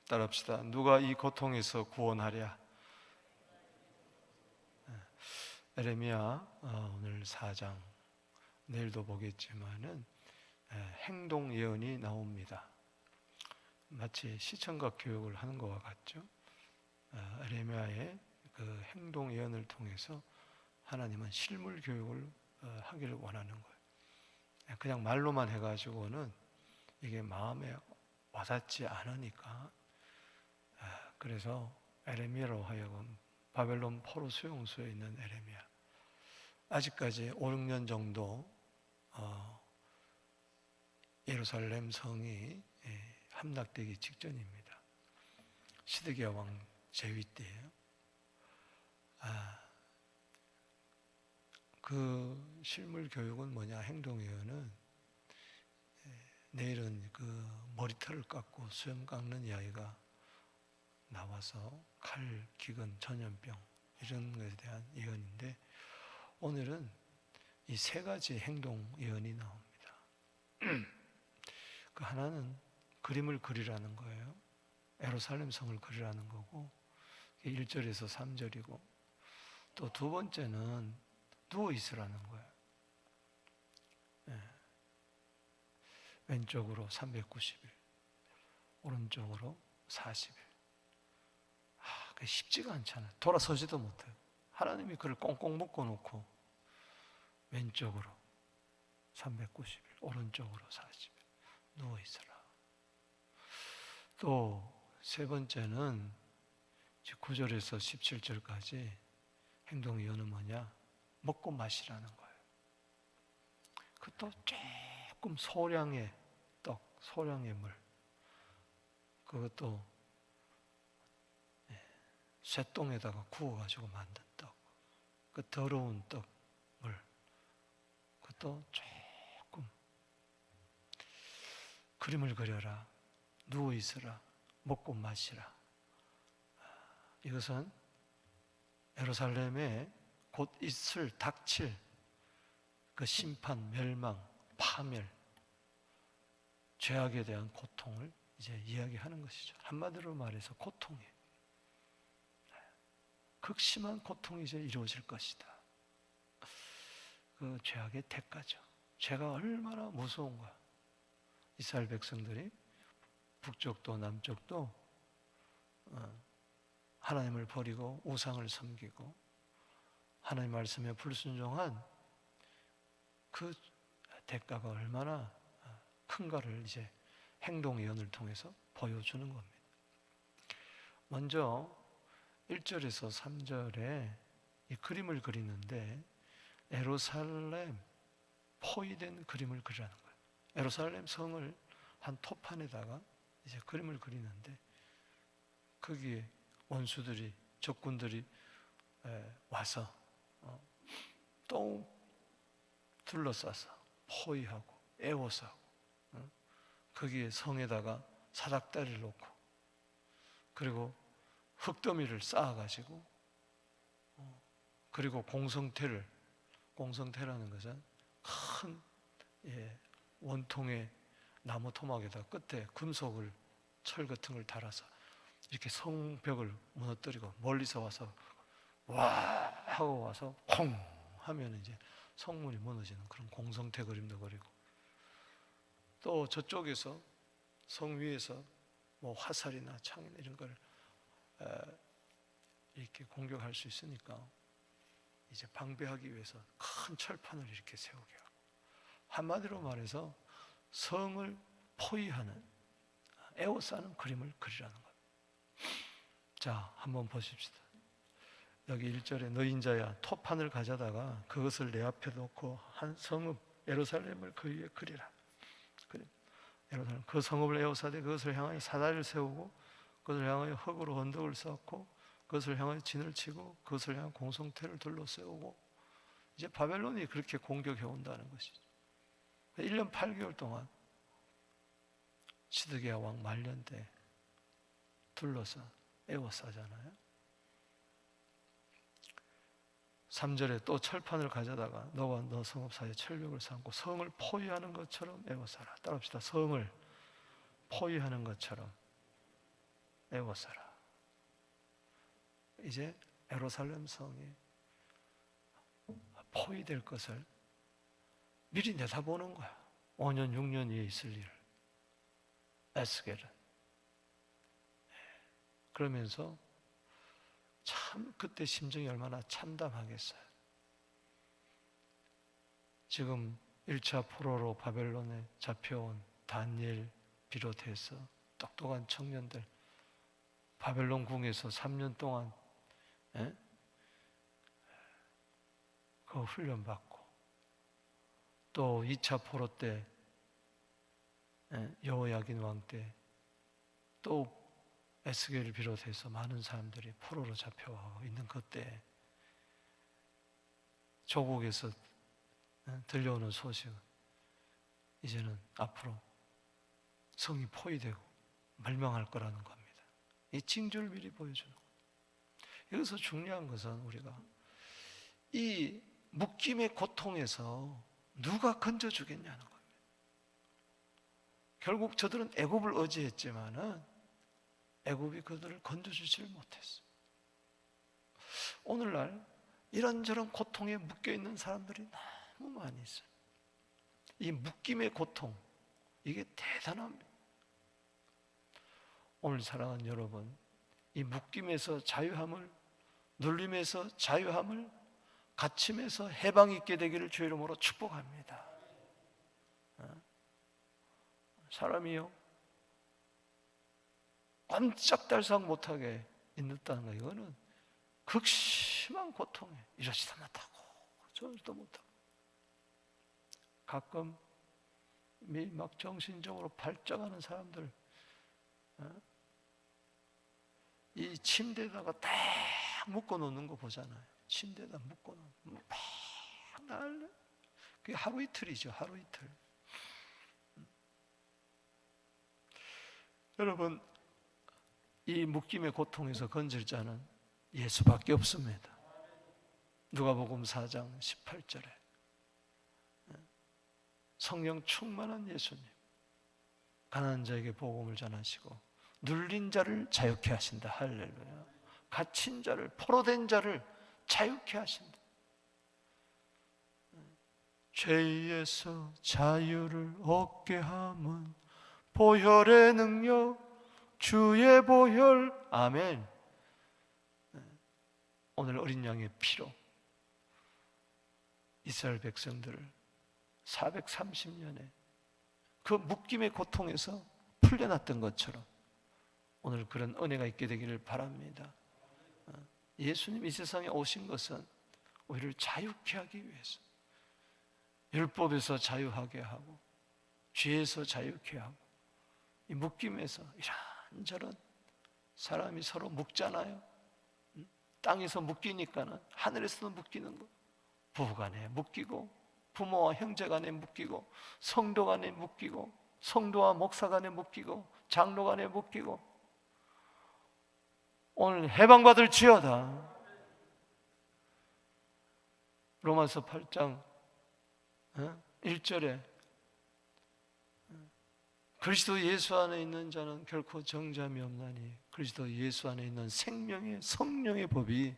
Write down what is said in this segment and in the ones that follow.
따라합시다. 누가 이 고통에서 구원하랴? 에레미야 오늘 4장, 내일도 보겠지만은 행동 예언이 나옵니다. 마치 시청각 교육을 하는 것과 같죠. 에레미야의 그 행동 예언을 통해서 하나님은 실물 교육을 하기를 원하는 거예요. 그냥 말로만 해가지고는 이게 마음에 와닿지 않으니까, 그래서 에레미야로 하여금 바벨론 포로 수용소에 있는 에레미야, 아직까지 5, 6년 정도 예루살렘 성이 함락되기 직전입니다. 시드기야 왕 재위 때예요. 그 실물 교육은 뭐냐? 행동 예언은 내일은 그 머리털을 깎고 수염 깎는 이야기가 나와서 칼, 기근, 전염병 이런 것에 대한 예언인데, 오늘은 이 세 가지 행동 예언이 나옵니다. 그 하나는 그림을 그리라는 거예요. 예루살렘 성을 그리라는 거고, 1절에서 3절이고, 또 두 번째는 누워 있으라는 거예요. 왼쪽으로 390일, 오른쪽으로 40일. 그게 쉽지가 않잖아요. 돌아서지도 못해요. 하나님이 그를 꽁꽁 묶어놓고 왼쪽으로 390일, 오른쪽으로 40일 누워있으라. 또 세 번째는 9절에서 17절까지 행동 예언은 뭐냐? 먹고 마시라는 거예요. 그것도 조금 소량의 떡, 소량의 물, 그것도 쇠똥에다가 구워가지고 만든 떡, 그 더러운 떡, 물, 그것도 조금. 그림을 그려라, 누워 있으라, 먹고 마시라. 이것은 예루살렘에 곧 있을, 닥칠 그 심판, 멸망, 파멸, 죄악에 대한 고통을 이제 이야기하는 것이죠. 한마디로 말해서 고통이에요. 극심한 고통이 이제 이루어질 것이다. 그 죄악의 대가죠. 죄가 얼마나 무서운가. 이스라엘 백성들이 북쪽도 남쪽도 하나님을 버리고 우상을 섬기고 하나님 말씀에 불순종한 그 대가가 얼마나 큰가를 이제 행동 예언을 통해서 보여주는 겁니다. 먼저 1절에서 3절에 이 그림을 그리는데, 예루살렘 포위된 그림을 그리라는 거예요. 예루살렘 성을 한 토판에다가 이제 그림을 그리는데, 거기에 원수들이, 적군들이 와서 또 둘러싸서 포위하고 애워싸고, 거기에 성에다가 사닥다리를 놓고, 그리고 흙더미를 쌓아가지고, 그리고 공성태라는 것은 큰 원통의 나무 토막에다 끝에 금속을, 철 같은 걸 달아서 이렇게 성벽을 무너뜨리고, 멀리서 와서 와 하고 와서 콩 하면 이제 성문이 무너지는 그런 공성태 그림도 그리고, 또 저쪽에서 성 위에서 뭐 화살이나 창이나 이런 걸 이렇게 공격할 수 있으니까 이제 방배하기 위해서 큰 철판을 이렇게 세우게 하고, 한마디로 말해서 성을 포위하는, 에워싸는 그림을 그리라는 거예요. 자, 한번 보십시다. 여기 1절에 너희 인자야 토판을 가져다가 그것을 내 앞에 놓고 한 성읍 예루살렘을 그 위에 그리라. 예루살렘 그 성읍을 에워싸되 그것을 향하여 사다리를 세우고, 그것을 향하여 흙으로 언덕을 쌓고, 그것을 향하여 진을 치고, 그것을 향하여 공성태를 둘러세우고. 이제 바벨론이 그렇게 공격해 온다는 것이죠. 1년 8개월 동안 시드기야 왕 말년 때 둘러서 에워싸잖아요. 3절에 또 철판을 가져다가 너와 너 성읍 사이에 철벽을 쌓고 성을 포위하는 것처럼 에워싸라. 따라합시다. 성을 포위하는 것처럼 애워서라. 이제 예루살렘 성이 포위될 것을 미리 내다보는 거야. 5년 6년 뒤에 있을 일을. 에스겔은. 그러면서 참 그때 심정이 얼마나 참담하겠어요. 지금 1차 포로로 바벨론에 잡혀온 다니엘 비롯해서 똑똑한 청년들, 바벨론 궁에서 3년 동안 그 훈련받고, 또 2차 포로 때 여호야긴 왕 때 또 에스겔을 비롯해서 많은 사람들이 포로로 잡혀와 있는 그때 조국에서 들려오는 소식은 이제는 앞으로 성이 포위되고 멸망할 거라는 겁니다. 이 징조를 미리 보여주는 겁니다. 여기서 중요한 것은 우리가 이 묶임의 고통에서 누가 건져주겠냐는 겁니다. 결국 저들은 애굽을 의지했지만은 애굽이 그들을 건져주지를 못했어요. 오늘날 이런저런 고통에 묶여있는 사람들이 너무 많이 있어요. 이 묶임의 고통, 이게 대단합니다. 오늘 사랑하는 여러분, 이 묶임에서 자유함을, 눌림에서 자유함을, 갇힘에서 해방이 있게 되기를 주의 이름으로 축복합니다. 사람이요, 깜짝달싹 못하게 있는다는 거, 이거는 극심한 고통에 이러지도 못하고 저러지도 못하고, 가끔 막 정신적으로 발작하는 사람들, 이 침대에다가 딱 묶어 놓는 거 보잖아요. 침대에다 묶어 놓는 막 난리. 그게 하루 이틀이죠. 하루 이틀. 여러분, 이 묶임의 고통에서 건질 자는 예수밖에 없습니다. 누가복음 4장 18절에 성령 충만한 예수님, 가난한 자에게 복음을 전하시고 눌린 자를 자유케 하신다. 할렐루야. 갇힌 자를, 포로된 자를 자유케 하신다. 죄에서 자유를 얻게 함은 보혈의 능력, 주의 보혈. 아멘. 오늘 어린 양의 피로 이스라엘 백성들을 430년에 그 묶임의 고통에서 풀려났던 것처럼 오늘 그런 은혜가 있게 되기를 바랍니다. 예수님 이 세상에 오신 것은 우리를 자유케 하기 위해서, 율법에서 자유하게 하고 죄에서 자유케 하고, 이 묶임에서 이런저런 사람이 서로 묶잖아요. 땅에서 묶이니까는 하늘에서도 묶이는 거. 부부간에 묶이고, 부모와 형제간에 묶이고, 성도간에 묶이고, 성도와 목사간에 묶이고, 장로간에 묶이고. 오늘 해방받을 지어다. 로마서 8장 1절에 그리스도 예수 안에 있는 자는 결코 정죄함이 없나니 그리스도 예수 안에 있는 생명의 성령의 법이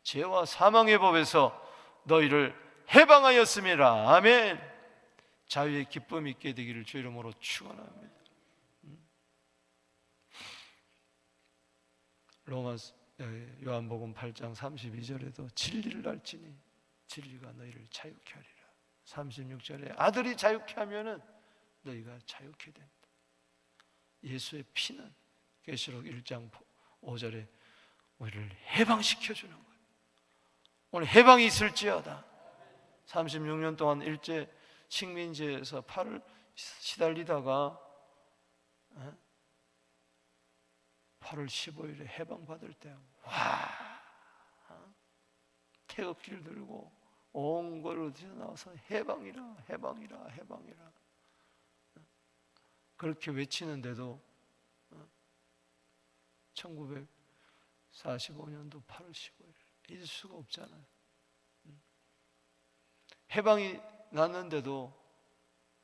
죄와 사망의 법에서 너희를 해방하였음이라. 아멘. 자유의 기쁨이 있게 되기를 주의 이름으로 축원합니다. 요한복음 8장 32절에도 진리를 알지니 진리가 너희를 자유케 하리라. 36절에 아들이 자유케 하면은 너희가 자유케 된다. 예수의 피는 계시록 1장 5절에 우리를 해방시켜 주는 거예요. 오늘 해방이 있을지어다. 36년 동안 일제 식민지에서 팔을 시달리다가 8월 15일에 해방받을 때 태극기를 들고 온 걸로 나와서 해방이라 해방이라 해방이라 그렇게 외치는데도 1945년도 8월 15일 잊을 수가 없잖아요. 해방이 났는데도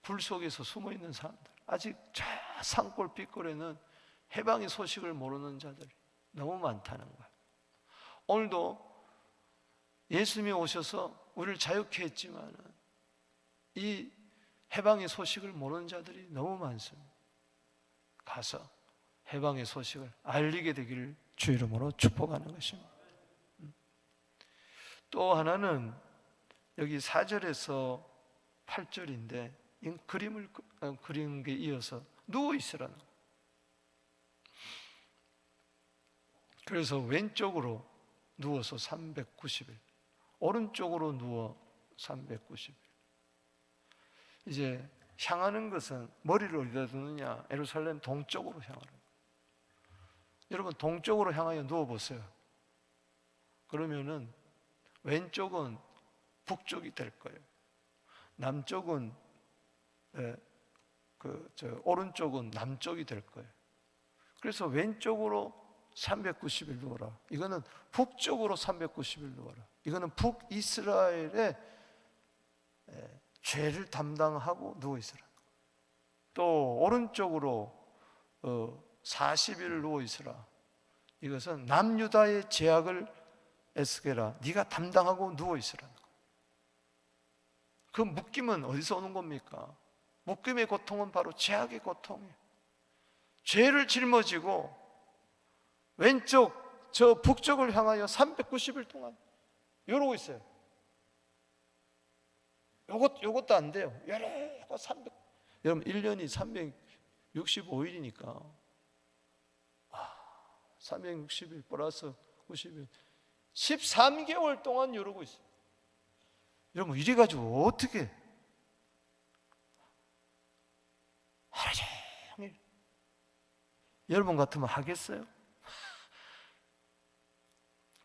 불 속에서 숨어있는 사람들, 아직 저 산골 빗골에는 해방의 소식을 모르는 자들이 너무 많다는 거예요. 오늘도 예수님이 오셔서 우리를 자유케 했지만 이 해방의 소식을 모르는 자들이 너무 많습니다. 가서 해방의 소식을 알리게 되기를 주 이름으로 축복하는 것입니다. 또 하나는 여기 4절에서 8절인데 이 그림을 그린 게 이어서 누워 있으라는 거예요. 그래서 왼쪽으로 누워서 390일, 오른쪽으로 누워 390일. 이제 향하는 것은 머리를 어디다 두느냐? 예루살렘 동쪽으로 향하는 거예요. 여러분 동쪽으로 향하여 누워보세요. 그러면은 왼쪽은 북쪽이 될 거예요. 남쪽은 오른쪽은 남쪽이 될 거예요. 그래서 왼쪽으로 390일 누워라. 이거는 북쪽으로 390일 누워라. 이거는 북이스라엘의 죄를 담당하고 누워 있으라. 또 오른쪽으로 40일 누워 있으라. 이것은 남유다의 죄악을 에스게라, 네가 담당하고 누워 있으라는 거예요. 그 묶임은 어디서 오는 겁니까? 묶임의 고통은 바로 죄악의 고통이에요. 죄를 짊어지고 왼쪽 저 북쪽을 향하여 390일 동안 이러고 있어요. 요것도 안 돼요. 여러 300. 여러분 1년이 365일이니까 360일 플러스 90일 13개월 동안 이러고 있어요. 여러분 이래 가지고 어떻게 하루 종일 여러분 같으면 하겠어요?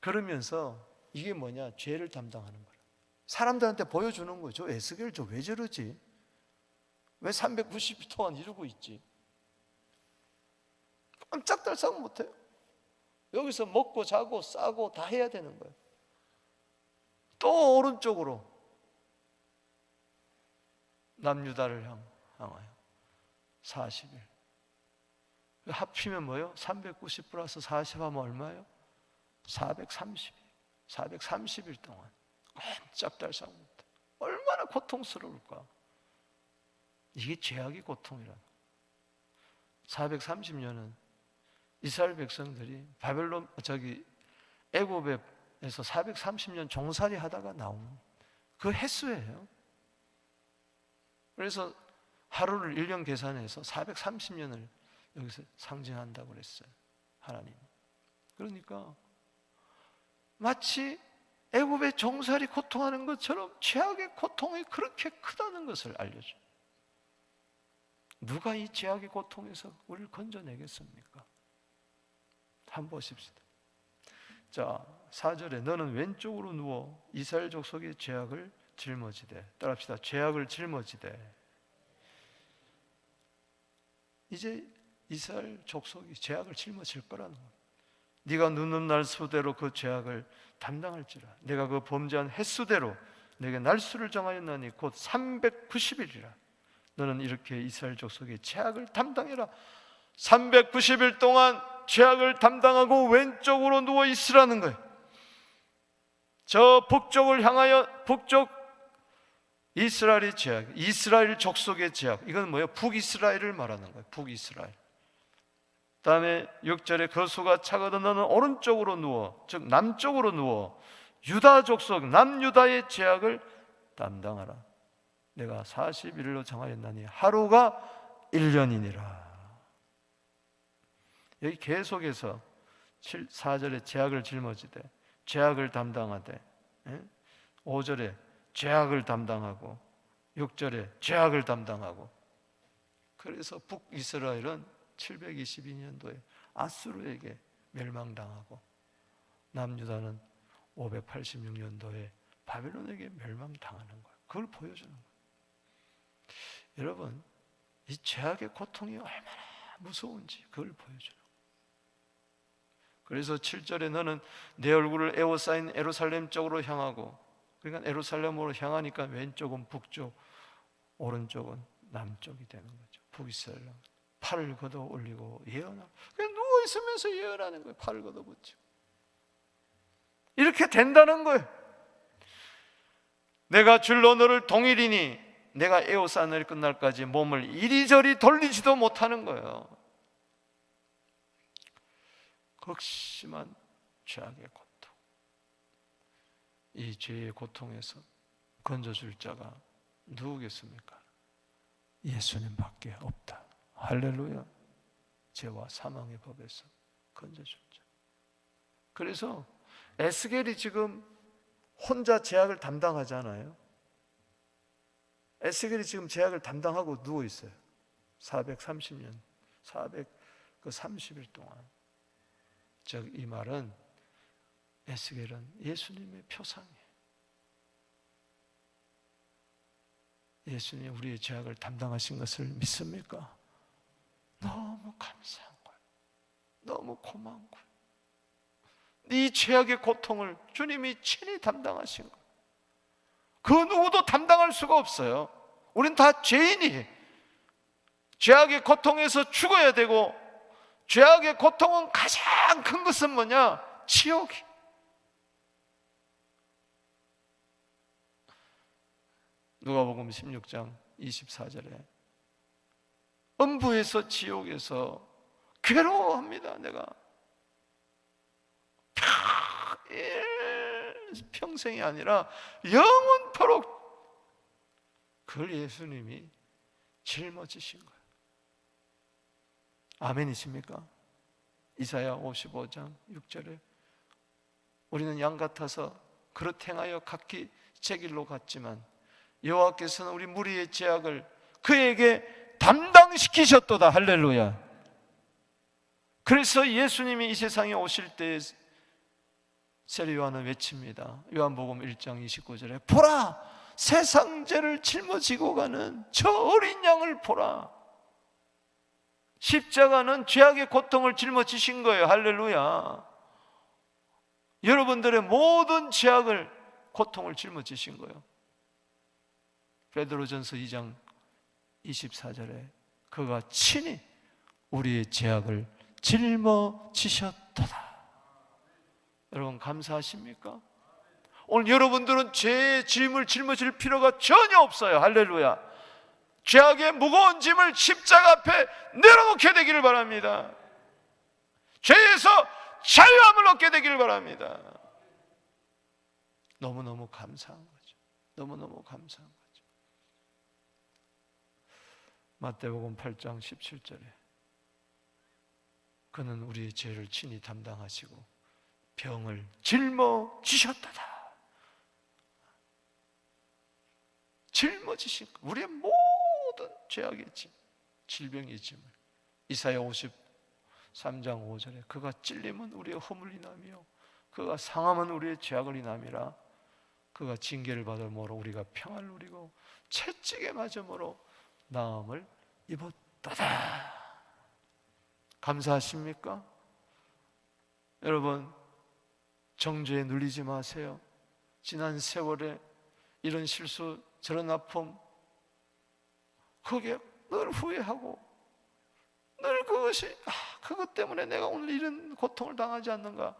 그러면서 이게 뭐냐? 죄를 담당하는 거라. 사람들한테 보여주는 거죠. 에스겔 저 왜 저러지? 왜 390일 동안 이러고 있지? 깜짝달싹 못해요. 여기서 먹고 자고 싸고 다 해야 되는 거예요. 또 오른쪽으로 남유다를 향하여 40일. 합치면 뭐예요? 390 플러스 40 하면 얼마예요? 430일. 430일 동안 깜짝달싹 못해. 얼마나 고통스러울까? 이게 죄악의 고통이라. 430년은 이스라엘 백성들이 애굽에서 430년 종살이 하다가 나온 그 횟수예요. 그래서 하루를 1년 계산해서 430년을 여기서 상징한다고 그랬어요. 하나님. 그러니까 마치 애굽의 종살이 고통하는 것처럼 죄악의 고통이 그렇게 크다는 것을 알려줘요. 누가 이 죄악의 고통에서 우리를 건져내겠습니까? 한번 보십시다. 자, 4절에 너는 왼쪽으로 누워 이스라엘 족속의 죄악을 짊어지되, 따라합시다. 죄악을 짊어지되. 이제 이스라엘 족속이 죄악을 짊어질 거라는 거예요. 네가 누는 날 수대로 그 죄악을 담당할지라. 내가 그 범죄한 횟수대로 내게 날수를 정하였나니 곧 390일이라. 너는 이렇게 이스라엘 족속의 죄악을 담당해라. 390일 동안 죄악을 담당하고 왼쪽으로 누워 있으라는 거예요. 저 북쪽을 향하여, 북쪽 이스라엘의 죄악, 이스라엘 족속의 죄악, 이건 뭐예요? 북이스라엘을 말하는 거예요. 북이스라엘. 다음에 6절에 그 수가 차거든 너는 오른쪽으로 누워, 즉 남쪽으로 누워 유다 족속 남유다의 죄악을 담당하라. 내가 40일로 정하였나니 하루가 1년이니라. 여기 계속해서 4절에 죄악을 짊어지되 죄악을 담당하되, 5절에 죄악을 담당하고 6절에 죄악을 담당하고. 그래서 북이스라엘은 722년도에 아수르에게 멸망당하고 남유다는 586년도에 바벨론에게 멸망당하는 거예요. 그걸 보여주는 거예요. 여러분, 이 죄악의 고통이 얼마나 무서운지 그걸 보여주는 거예요. 그래서 7절에 너는 내 얼굴을 에워싸인 예루살렘 쪽으로 향하고, 그러니까 예루살렘으로 향하니까 왼쪽은 북쪽, 오른쪽은 남쪽이 되는 거죠. 북이스라엘. 팔을 걷어 올리고 예언하고, 그냥 누워있으면서 예언하는 거예요. 팔을 걷어 붙이고. 이렇게 된다는 거예요. 내가 줄로 너를 동일이니 내가 에워싸늘이 끝날까지 몸을 이리저리 돌리지도 못하는 거예요. 극심한 죄악의 고통, 이 죄의 고통에서 건져줄 자가 누구겠습니까? 예수님밖에 없다. 할렐루야. 죄와 사망의 법에서 건져줄 자. 그래서 에스겔이 지금 혼자 죄악을 담당하잖아요. 에스겔이 지금 죄악을 담당하고 누워 있어요. 430년, 430일 동안. 즉 이 말은 에스겔은 예수님의 표상이에요. 예수님이 우리의 죄악을 담당하신 것을 믿습니까? 너무 감사한 거예요. 너무 고마운 거예요. 이 죄악의 고통을 주님이 친히 담당하신 거예요. 그 누구도 담당할 수가 없어요. 우린 다 죄인이 죄악의 고통에서 죽어야 되고, 죄악의 고통은 가장 큰 것은 뭐냐? 지옥이. 누가복음 16장 24절에 음부에서 지옥에서 괴로워합니다. 내가 평생이 아니라 영원토록. 그걸 예수님이 짊어지신 거예요. 아멘이십니까? 이사야 55장 6절에 우리는 양 같아서 그릇 행하여 각기 제 길로 갔지만 여호와께서는 우리 무리의 죄악을 그에게 담당시키셨도다. 할렐루야. 그래서 예수님이 이 세상에 오실 때 세례 요한은 외칩니다. 요한복음 1장 29절에 보라, 세상 죄를 짊어지고 가는 저 어린 양을 보라. 십자가는 죄악의 고통을 짊어지신 거예요. 할렐루야. 여러분들의 모든 죄악을, 고통을 짊어지신 거예요. 베드로전서 2장 24절에 그가 친히 우리의 죄악을 짊어지셨도다. 여러분 감사하십니까? 오늘 여러분들은 죄의 짐을 짊어질 필요가 전혀 없어요. 할렐루야. 죄악의 무거운 짐을 십자가 앞에 내려놓게 되기를 바랍니다. 죄에서 자유함을 얻게 되기를 바랍니다. 너무너무 감사한 거죠. 너무너무 감사한 거죠. 마태복음 8장 17절에 그는 우리의 죄를 친히 담당하시고 병을 짊어지셨도다. 짊어지신 것, 우리의 모든 죄악의 짐, 질병의 짐을. 이사야 53장 5절에 그가 찔림은 우리의 허물을 인하며 그가 상함은 우리의 죄악을 인함이라. 그가 징계를 받음으로 우리가 평안을 누리고 채찍에 맞음으로 나음을 입었도다. 감사하십니까? 여러분 정죄에 눌리지 마세요. 지난 세월에 이런 실수, 저런 아픔, 거기에 늘 후회하고 늘 그것이 그것 때문에 내가 오늘 이런 고통을 당하지 않는가.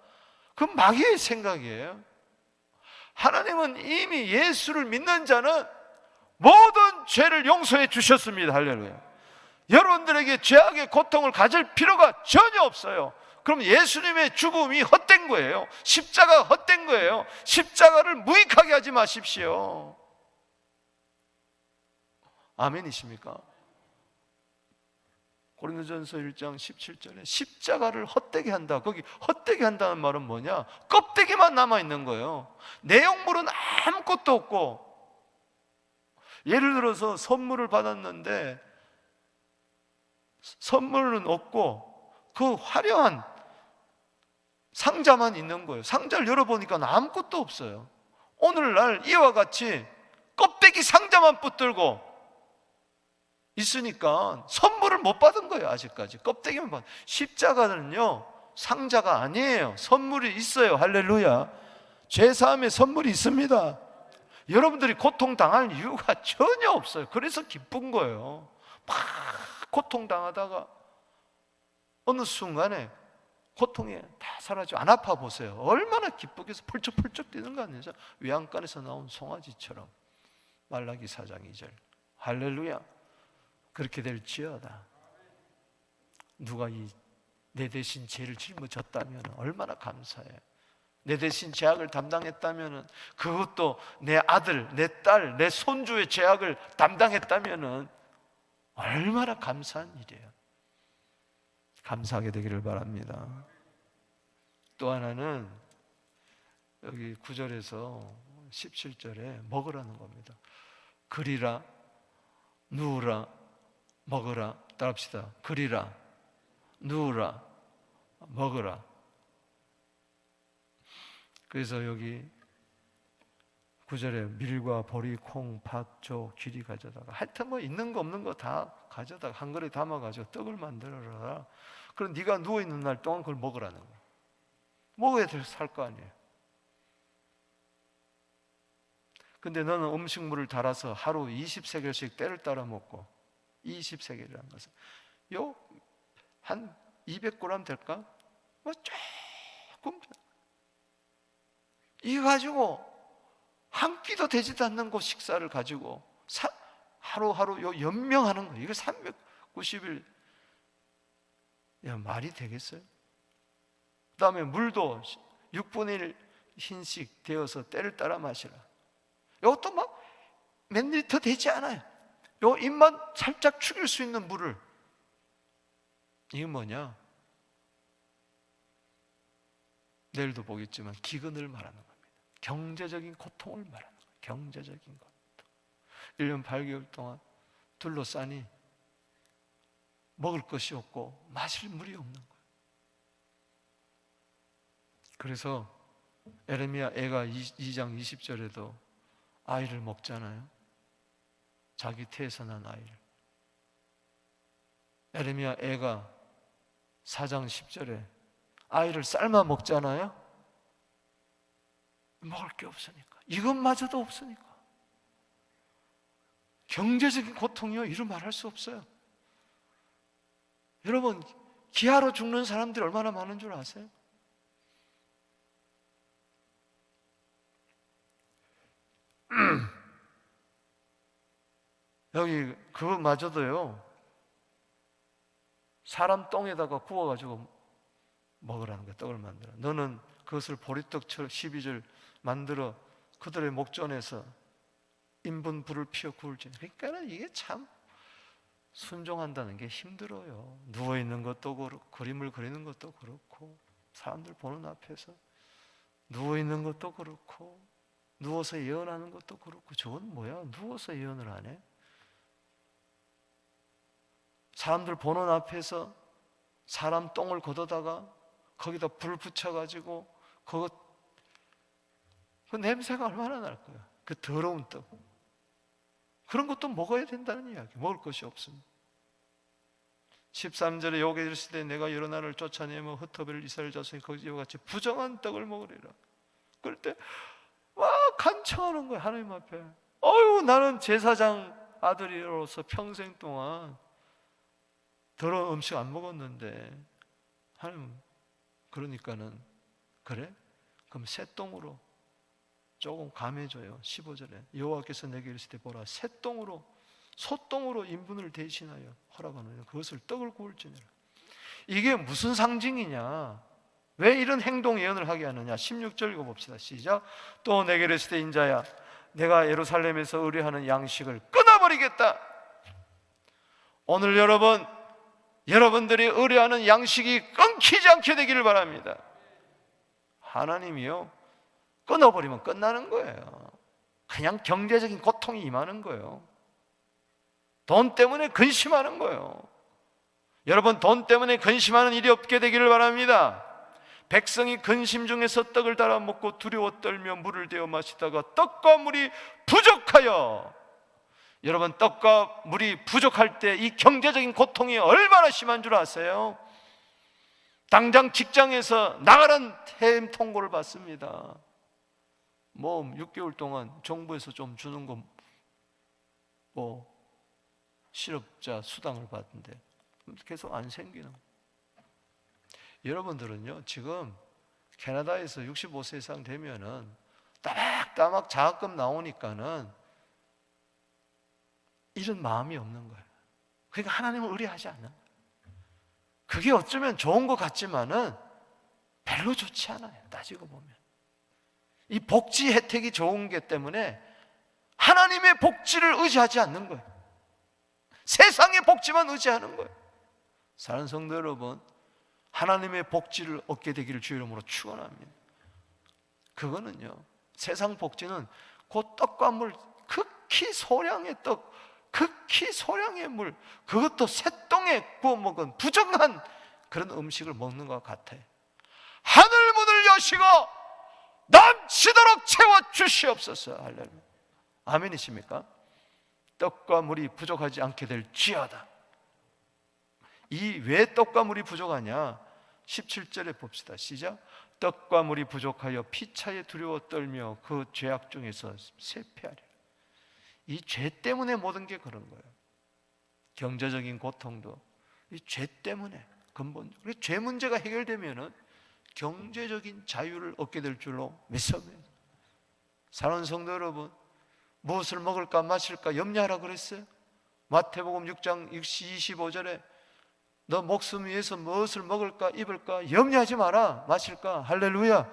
그건 마귀의 생각이에요. 하나님은 이미 예수를 믿는 자는 모든 죄를 용서해 주셨습니다. 할렐루야. 여러분들에게 죄악의 고통을 가질 필요가 전혀 없어요. 그럼 예수님의 죽음이 헛된 거예요. 십자가가 헛된 거예요. 십자가를 무익하게 하지 마십시오. 아멘이십니까? 고린도전서 1장 17절에 십자가를 헛되게 한다. 거기 헛되게 한다는 말은 뭐냐? 껍데기만 남아있는 거예요. 내용물은 아무것도 없고, 예를 들어서 선물을 받았는데 선물은 없고 그 화려한 상자만 있는 거예요. 상자를 열어보니까 아무것도 없어요. 오늘날 이와 같이 껍데기 상자만 붙들고 있으니까 선물을 못 받은 거예요. 아직까지 껍데기만 받은. 십자가는요 상자가 아니에요. 선물이 있어요. 할렐루야. 죄사함에 선물이 있습니다. 여러분들이 고통당할 이유가 전혀 없어요. 그래서 기쁜 거예요. 막 고통당하다가 어느 순간에 고통이 다 사라지고 안 아파 보세요. 얼마나 기쁘게 해서 펄쩍펄쩍 뛰는 거 아니죠? 외양간에서 나온 송아지처럼. 말라기 4장 2절. 할렐루야. 그렇게 될지어다. 누가 내 대신 죄를 짊어졌다면 얼마나 감사해. 내 대신 죄악을 담당했다면, 그것도 내 아들, 내 딸, 내 손주의 죄악을 담당했다면 얼마나 감사한 일이에요. 감사하게 되기를 바랍니다. 또 하나는 여기 9절에서 17절에 먹으라는 겁니다. 그리라, 누우라, 먹으라. 따라합시다. 그리라, 누우라, 먹으라. 그래서 여기 9절에 밀과 보리, 콩, 팥, 조, 귀리 가져다가, 하여튼 뭐 있는 거 없는 거 다 가져다가 한 그릇에 담아가지고 떡을 만들어라. 그럼 네가 누워있는 날 동안 그걸 먹으라는 거야. 먹어야 살 거 아니에요. 근데 너는 음식물을 달아서 하루 20세겔씩 때를 따라 먹고, 20세겔이라는 것은 한 200g 될까? 뭐 조금 이거 가지고 한 끼도 되지도 않는 그 식사를 가지고 하루하루 연명하는 거예요. 이거 390일. 야, 말이 되겠어요? 그 다음에 물도 6분의 1 흰씩 되어서 때를 따라 마시라. 이것도 막 몇 리터 되지 않아요. 요 입만 살짝 죽일 수 있는 물을. 이게 뭐냐? 내일도 보겠지만 기근을 말하는 겁니다. 경제적인 고통을 말하는 거예요. 경제적인 고통. 1년 8개월 동안 둘러싸니 먹을 것이 없고 마실 물이 없는 거예요. 그래서 에레미야 애가 2장 20절에도 아이를 먹잖아요. 자기 태에서 난 아이를. 에레미야 애가 4장 10절에 아이를 삶아 먹잖아요. 먹을 게 없으니까. 이것마저도 없으니까. 경제적인 고통이요, 이루 말할 수 없어요. 여러분, 기아로 죽는 사람들이 얼마나 많은 줄 아세요? 여기 그거마저도요, 사람 똥에다가 구워가지고 먹으라는 거야. 떡을 만들어. 너는 그것을 보리떡처럼 12절 만들어 그들의 목전에서 인분 불을 피워 구울지. 그러니까 이게 참 순종한다는 게 힘들어요. 누워있는 것도 그렇고, 그림을 그리는 것도 그렇고, 사람들 보는 앞에서 누워있는 것도 그렇고, 누워서 예언하는 것도 그렇고. 저건 뭐야? 누워서 예언을 하네? 사람들 보는 앞에서 사람 똥을 걷어다가 거기다 불 붙여가지고 그 냄새가 얼마나 날 거야. 그 더러운 떡. 그런 것도 먹어야 된다는 이야기. 먹을 것이 없습니다. 13절에 여호와께 이르시되 내가 여러 날을 쫓아내며 흩어버릴 이스라엘 자손이 거기와 같이 부정한 떡을 먹으리라. 그럴 때 막 간청하는 거야, 하나님 앞에. 어휴, 나는 제사장 아들로서 평생 동안 더러운 음식 안 먹었는데, 하나님, 그러니까는 그래? 그럼 새똥으로 조금 감해줘요. 15절에 여호와께서 내게 이르시되 보라, 새똥으로, 소똥으로 인분을 대신하여 허락하느냐. 그것을 떡을 구울지니라. 이게 무슨 상징이냐? 왜 이런 행동 예언을 하게 하느냐? 16절 읽어봅시다. 시작. 또 내게 이르시되 인자야, 내가 예루살렘에서 의뢰하는 양식을 끊어버리겠다. 오늘 여러분들이 의뢰하는 양식이 끊기지 않게 되기를 바랍니다. 하나님이요, 끊어버리면 끝나는 거예요. 그냥 경제적인 고통이 임하는 거예요. 돈 때문에 근심하는 거예요. 여러분, 돈 때문에 근심하는 일이 없게 되기를 바랍니다. 백성이 근심 중에서 떡을 달아 먹고 두려워 떨며 물을 데워 마시다가 떡과 물이 부족하여, 여러분, 떡과 물이 부족할 때 이 경제적인 고통이 얼마나 심한 줄 아세요? 당장 직장에서 나가란 해임 통고를 받습니다. 뭐 6개월 동안 정부에서 좀 주는 거 뭐 실업자 수당을 받는데 계속 안 생기는 거예요. 여러분들은요, 지금 캐나다에서 65세 이상 되면은 따박따박 장학금 나오니까는 이런 마음이 없는 거예요. 그러니까 하나님을 의뢰하지 않는 거예요. 그게 어쩌면 좋은 것 같지만은 별로 좋지 않아요. 따지고 보면 이 복지 혜택이 좋은 게 때문에 하나님의 복지를 의지하지 않는 거예요. 세상의 복지만 의지하는 거예요. 사랑하는 성도 여러분, 하나님의 복지를 얻게 되기를 주의 이름으로 축원합니다. 그거는요, 세상 복지는 곧 떡과 물, 극히 소량의 떡, 극히 소량의 물, 그것도 새똥에 구워 먹은 부정한 그런 음식을 먹는 것 같아요. 하늘 문을 여시고 넘치도록 채워주시옵소서. 할렐루야. 아멘이십니까? 떡과 물이 부족하지 않게 될지어다. 이 왜 떡과 물이 부족하냐? 17절에 봅시다. 시작. 떡과 물이 부족하여 피차에 두려워 떨며 그 죄악 중에서 쇠폐하리라. 이 죄 때문에 모든 게 그런 거예요. 경제적인 고통도 이 죄 때문에 근본적으로. 죄 문제가 해결되면은 경제적인 자유를 얻게 될 줄로 믿습니다. 사랑하는 성도 여러분, 무엇을 먹을까 마실까 염려하라 그랬어요. 마태복음 6장 25절에 너 목숨 위해서 무엇을 먹을까 입을까 염려하지 마라. 마실까. 할렐루야.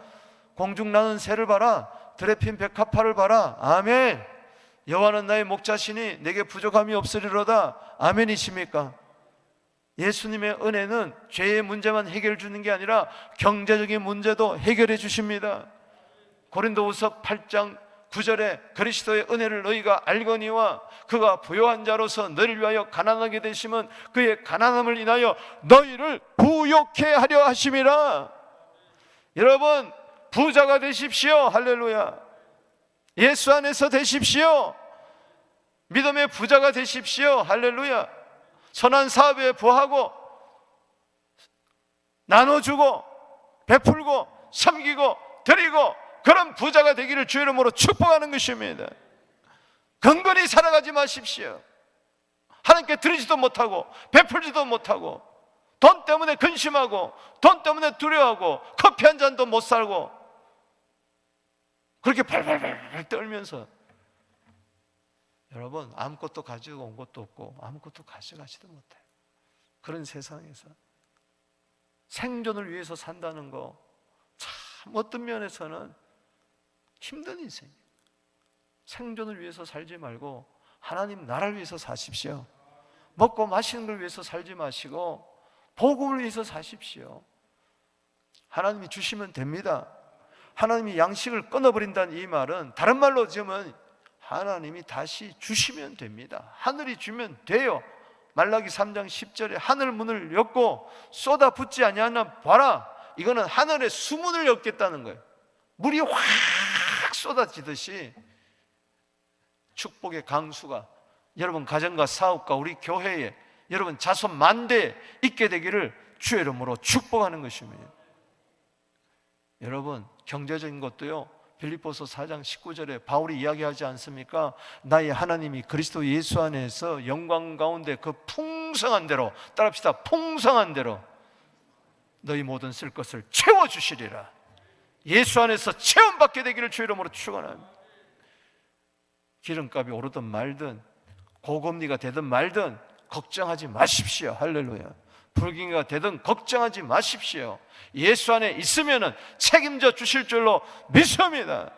공중 나는 새를 봐라. 들에 핀 백합화를 봐라. 아멘. 여호와는 나의 목자시니 내게 부족함이 없으리로다. 아멘이십니까? 예수님의 은혜는 죄의 문제만 해결해 주는 게 아니라 경제적인 문제도 해결해 주십니다. 고린도후서 8장 9절에 그리스도의 은혜를 너희가 알거니와 그가 부요한 자로서 너희를 위하여 가난하게 되심은 그의 가난함을 인하여 너희를 부욕해 하려 하심이라. 여러분, 부자가 되십시오. 할렐루야. 예수 안에서 되십시오. 믿음의 부자가 되십시오. 할렐루야. 선한 사업에 부하고 나눠주고 베풀고 섬기고 드리고 그런 부자가 되기를 주의 이름으로 축복하는 것입니다. 경건히 살아가지 마십시오. 하나님께 드리지도 못하고 베풀지도 못하고 돈 때문에 근심하고 돈 때문에 두려워하고 커피 한 잔도 못 살고 그렇게 발발발 떨면서 여러분, 아무것도 가지고 온 것도 없고 아무것도 가져가지도 못해요. 그런 세상에서 생존을 위해서 산다는 거 참 어떤 면에서는 힘든 인생이에요. 생존을 위해서 살지 말고 하나님 나라를 위해서 사십시오. 먹고 마시는 걸 위해서 살지 마시고 복음을 위해서 사십시오. 하나님이 주시면 됩니다. 하나님이 양식을 끊어버린다는 이 말은 다른 말로 지으면 하나님이 다시 주시면 됩니다. 하늘이 주면 돼요. 말라기 3장 10절에 하늘 문을 엮고 쏟아붓지 아니하나 봐라. 이거는 하늘의 수문을 엮겠다는 거예요. 물이 확 쏟아지듯이 축복의 강수가 여러분 가정과 사업과 우리 교회에 여러분 자손 만대에 있게 되기를 주의 이름으로 축복하는 것입니다. 여러분, 경제적인 것도요, 빌립보서 4장 19절에 바울이 이야기하지 않습니까? 나의 하나님이 그리스도 예수 안에서 영광 가운데 그 풍성한 대로, 따라합시다, 풍성한 대로 너희 모든 쓸 것을 채워주시리라. 예수 안에서 체험받게 되기를 주의 이름으로 축원합니다. 기름값이 오르든 말든 고금리가 되든 말든 걱정하지 마십시오. 할렐루야. 불경기가 되든 걱정하지 마십시오. 예수 안에 있으면 책임져 주실 줄로 믿습니다.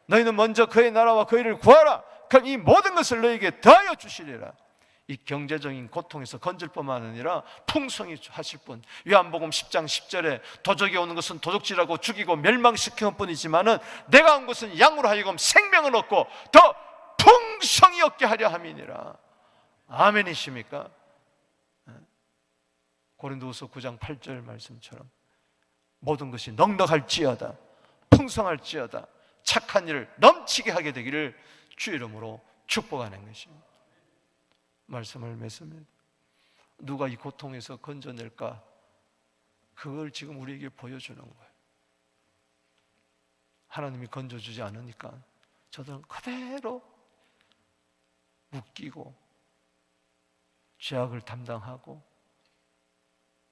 너희는 먼저 그의 나라와 그의를 구하라. 그럼 이 모든 것을 너희에게 더하여 주시리라. 이 경제적인 고통에서 건질 뿐만 아니라 풍성히 하실 분. 요한복음 10장 10절에 도적이 오는 것은 도둑질하고 죽이고 멸망시키는 뿐이지만은 내가 온 것은 양으로 하여금 생명을 얻고 더 풍성히 얻게 하려 함이니라. 아멘이십니까? 고린도후서 9장 8절 말씀처럼 모든 것이 넉넉할지어다 풍성할지어다 착한 일을 넘치게 하게 되기를 주의 이름으로 축복하는 것입니다. 말씀을 맺습니다. 누가 이 고통에서 건져낼까? 그걸 지금 우리에게 보여주는 거예요. 하나님이 건져주지 않으니까 저들은 그대로 묶이고 죄악을 담당하고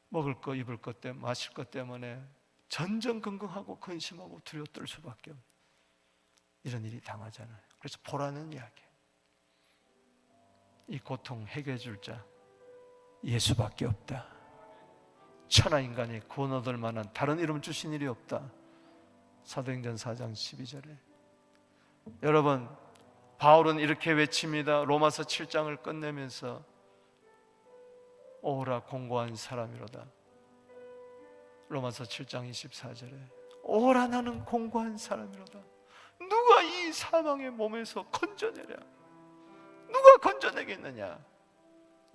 먹을 것, 입을 것 때문에, 마실 것 때문에 전전긍긍하고 근심하고 두려워 떨 수밖에 없는 이런 일이 당하잖아요. 그래서 보라는 이야기, 이 고통 해결해 줄 자 예수밖에 없다. 천하인간이 구원 얻을 만한 다른 이름 주신 일이 없다. 사도행전 4장 12절에. 여러분, 바울은 이렇게 외칩니다. 로마서 7장을 끝내면서 오라 공고한 사람이로다. 로마서 7장 24절에 오라 나는 공고한 사람이로다. 누가 이 사망의 몸에서 건져내랴? 누가 건져내겠느냐?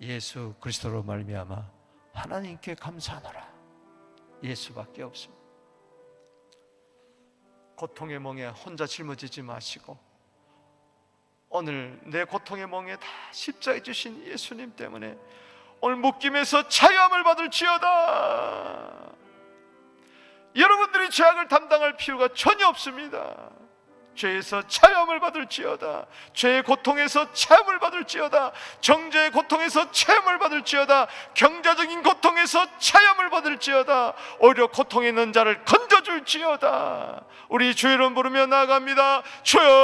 예수 그리스도로 말미암아 하나님께 감사하노라. 예수밖에 없습니다. 고통의 멍에 혼자 짊어지지 마시고 오늘 내 고통의 멍에 다 십자가에 주신 예수님 때문에 오늘 묶임에서 자유함을 받을지어다. 여러분들이 죄악을 담당할 필요가 전혀 없습니다. 죄에서 자유함을 받을지어다. 죄의 고통에서 자유함을 받을지어다. 정죄의 고통에서 자유함을 받을지어다. 경제적인 고통에서 자유함을 받을지어다. 오히려 고통에 있는 자를 건져줄지어다. 우리 주 이름 부르며 나아갑니다. 주여